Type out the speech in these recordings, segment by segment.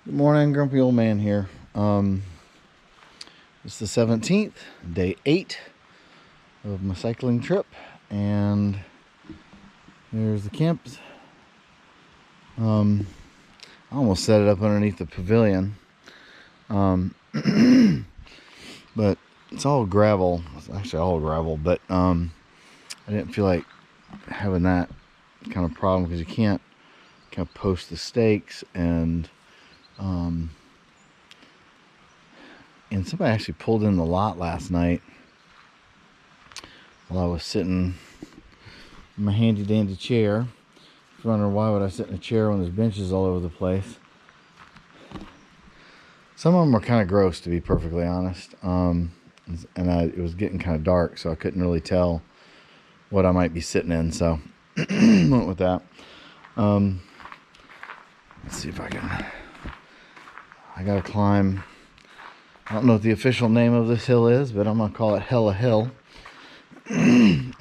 Good morning, grumpy old man here. It's the 17th, day 8 of my cycling trip, and there's the camp. I almost set it up underneath the pavilion, but it's all gravel. It's actually all gravel, but I didn't feel like having that kind of problem because you can't kind of post the stakes and somebody actually pulled in the lot last night while I was sitting in my handy dandy chair. If you're wondering why would I sit in a chair when there's benches all over the place. Some of them are kind of gross, to be perfectly honest. It was getting kind of dark, so I couldn't really tell what I might be sitting in, so went with that. Let's see if I gotta climb. I don't know what the official name of this hill is, but I'm gonna call it Hella Hill. And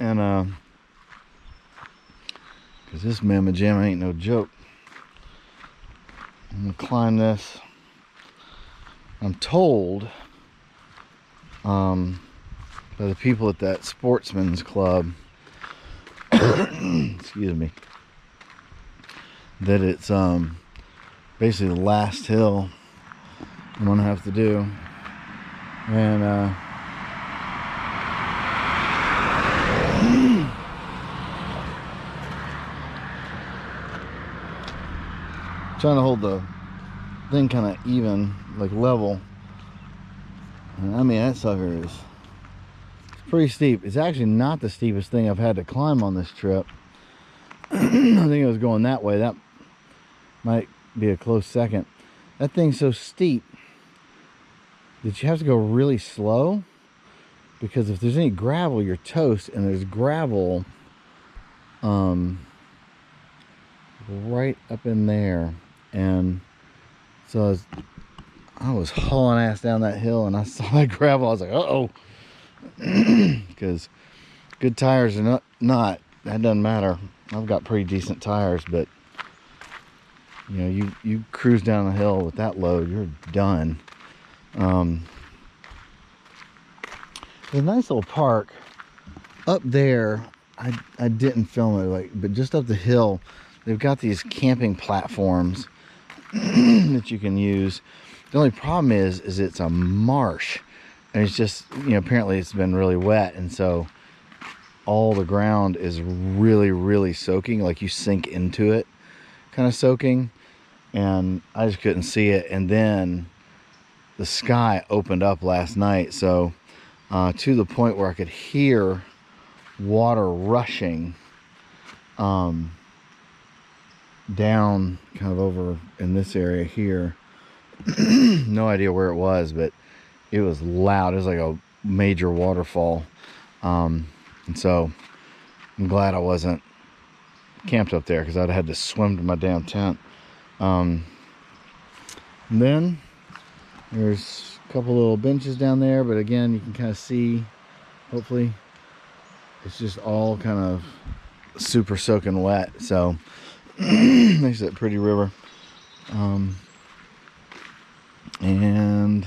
because this mamma jamma ain't no joke. I'm gonna climb this. I'm told by the people at that sportsman's club excuse me, that it's basically the last hill I'm gonna have to do. And trying to hold the thing kind of even, like level. And I mean, that sucker is pretty steep. It's actually not the steepest thing I've had to climb on this trip. I think it was going that way. That might be a close second. That thing's so steep that you have to go really slow, because if there's any gravel, you're toast. And there's gravel right up in there, and so I was hauling ass down that hill, and I saw that gravel. I was like, uh-oh. Because good tires are not that doesn't matter. I've got pretty decent tires, but you know, you cruise down the hill with that load, you're done. There's a nice little park up there. I didn't film it, but just up the hill, they've got these camping platforms that you can use. The only problem is it's a marsh, and it's just, you know, apparently it's been really wet, and so all the ground is really soaking, like you sink into it kind of soaking, and I just couldn't see it. And then the sky opened up last night, so to the point where I could hear water rushing down kind of over in this area here. No idea where it was, but it was loud. It was like a major waterfall. And so I'm glad I wasn't camped up there, because I'd had to swim to my damn tent. And then there's a couple little benches down there, but again, you can kind of see, hopefully, it's just all kind of super soaking wet. So there's that pretty river. And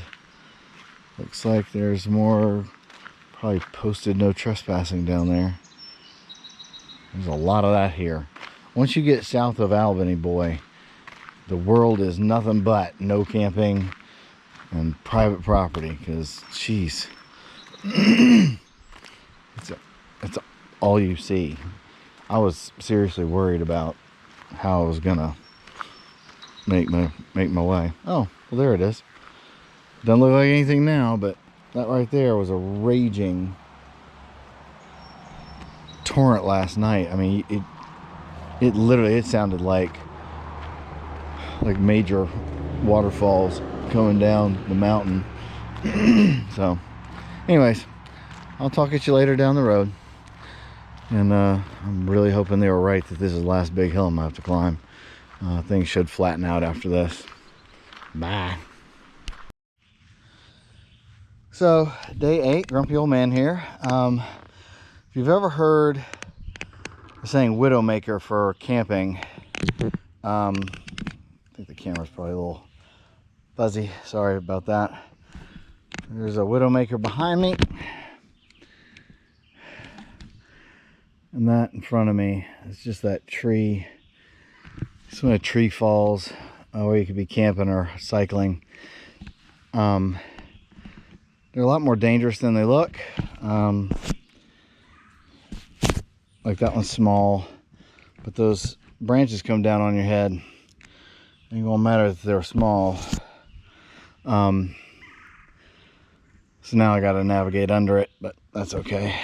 looks like there's more, probably posted no trespassing down there. There's a lot of that here. Once you get south of Albany, boy, the world is nothing but no camping and private property, because jeez, it's all you see. I was seriously worried about how I was gonna make my way. Oh, well, there it is. Doesn't look like anything now, but that right there was a raging torrent last night. I mean, it literally, it sounded like major waterfalls coming down the mountain. So anyways, I'll talk at you later down the road. And I'm really hoping they were right, that this is the last big hill I'm gonna have to climb. Things should flatten out after this. Bye. So day 8, grumpy old man here. If you've ever heard the saying widowmaker for camping, I think the camera's probably a little fuzzy. Sorry about that. There's a Widowmaker behind me. And that in front of me is just that tree. It's when a tree falls, where you could be camping or cycling. They're a lot more dangerous than they look. Like that one's small, but those branches come down on your head. It won't matter if they're small. So now I gotta navigate under it, but that's okay.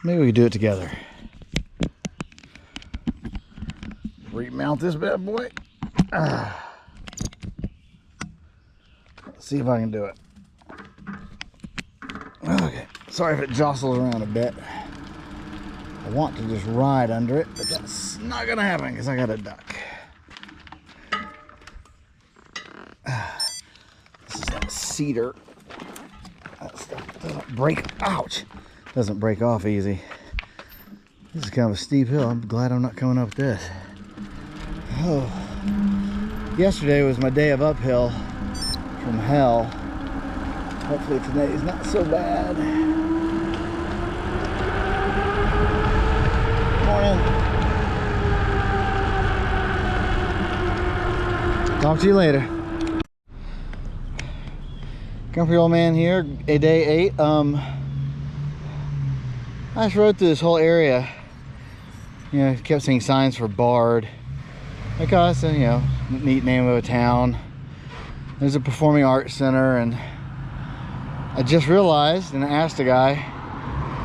Maybe we can do it together. Remount this bad boy. Let's see if I can do it. Okay, sorry if it jostles around a bit. I want to just ride under it, but that's not gonna happen because I got a duck. This is that cedar. That stuff doesn't break. Ouch! Doesn't break off easy. This is kind of a steep hill. I'm glad I'm not coming up this. Oh, yesterday was my day of uphill from hell. Hopefully today is not so bad. Morning. Talk to you later. Comfy old man here, day 8. I just rode through this whole area. You know, kept seeing signs for Bard. Like us, and you know, neat name of a town. There's a performing arts center, and I just realized, and I asked a guy,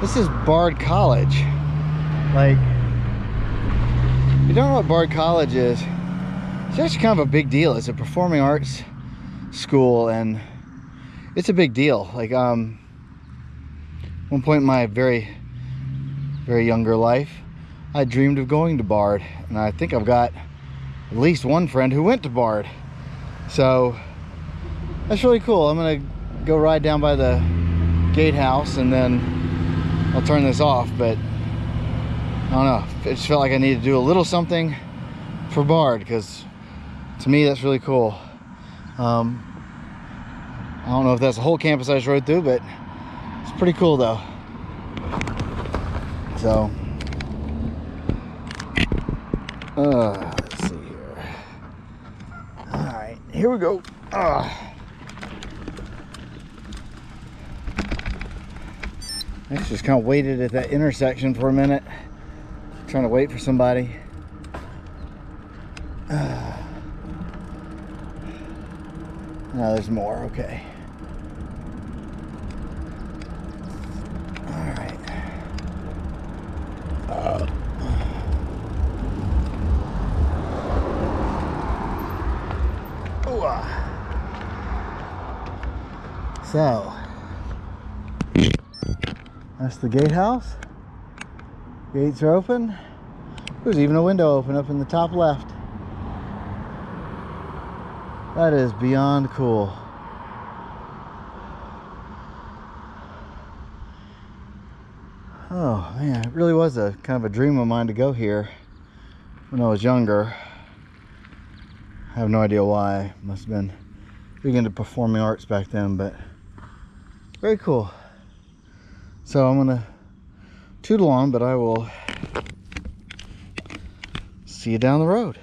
this is Bard College. Like, if you don't know what Bard College is, it's actually kind of a big deal. It's a performing arts school, and it's a big deal. Like, one point in my very younger life, I dreamed of going to Bard, and I think I've got at least one friend who went to Bard. So that's really cool. I'm gonna go ride down by the gatehouse and then I'll turn this off, but I don't know, it just felt like I needed to do a little something for Bard, because to me that's really cool. I don't know if that's the whole campus I just rode through, but it's pretty cool though. So let's see here. All right, here we go. I just kind of waited at that intersection for a minute, trying to wait for somebody. No, there's more. Okay. All right. So that's the gatehouse. Gates are open. There's even a window open up in the top left. That is beyond cool. Oh man, it really was a kind of a dream of mine to go here when I was younger. I have no idea why. Must have been big into performing arts back then, but very cool. So I'm gonna tootle on, but I will see you down the road.